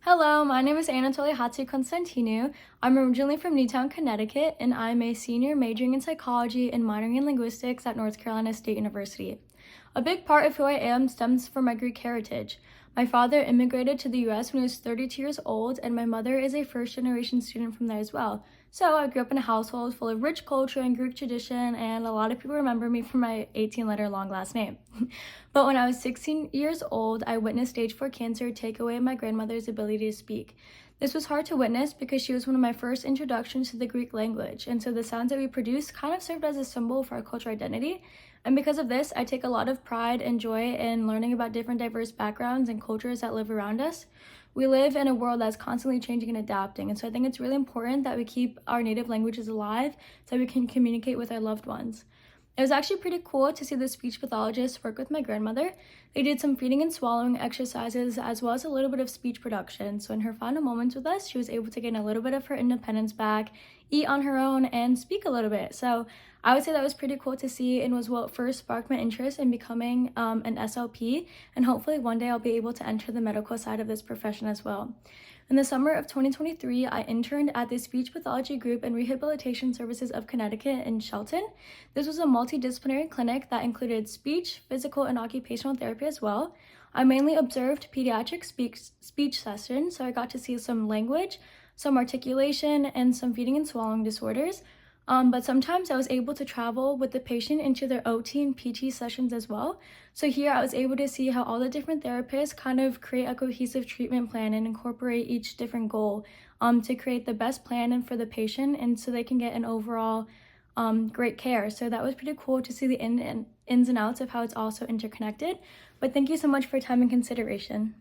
Hello, my name is Anatoli Chatzikonstantinou. I'm originally from Newtown, Connecticut, and I'm a senior majoring in psychology and minoring in linguistics at North Carolina State University. A big part of who I am stems from my Greek heritage. My father immigrated to the US when he was 32 years old, and my mother is a first-generation student from there as well. So I grew up in a household full of rich culture and Greek tradition, and a lot of people remember me for my 18-letter long last name. But when I was 16 years old, I witnessed stage 4 cancer take away my grandmother's ability to speak. This was hard to witness because she was one of my first introductions to the Greek language, and so the sounds that we produced kind of served as a symbol for our cultural identity. And because of this, I take a lot of pride and joy in learning about different diverse backgrounds and cultures that live around us. We live in a world that's constantly changing and adapting, and so I think it's really important that we keep our native languages alive so we can communicate with our loved ones. It was actually pretty cool to see the speech pathologist work with my grandmother. They did some feeding and swallowing exercises as well as a little bit of speech production. So in her final moments with us, she was able to gain a little bit of her independence back, eat on her own, and speak a little bit. So I would say that was pretty cool to see and was what first sparked my interest in becoming an SLP. And hopefully one day I'll be able to enter the medical side of this profession as well. In the summer of 2023, I interned at the Speech Pathology Group and Rehabilitation Services of Connecticut in Shelton. This was a multidisciplinary clinic that included speech, physical, and occupational therapy as well. I mainly observed pediatric speech sessions, so I got to see some language, some articulation, and some feeding and swallowing disorders. But sometimes I was able to travel with the patient into their OT and PT sessions as well. So here I was able to see how all the different therapists kind of create a cohesive treatment plan and incorporate each different goal to create the best plan and for the patient and so they can get an overall great care. So that was pretty cool to see the ins and outs of how it's also interconnected. But thank you so much for your time and consideration.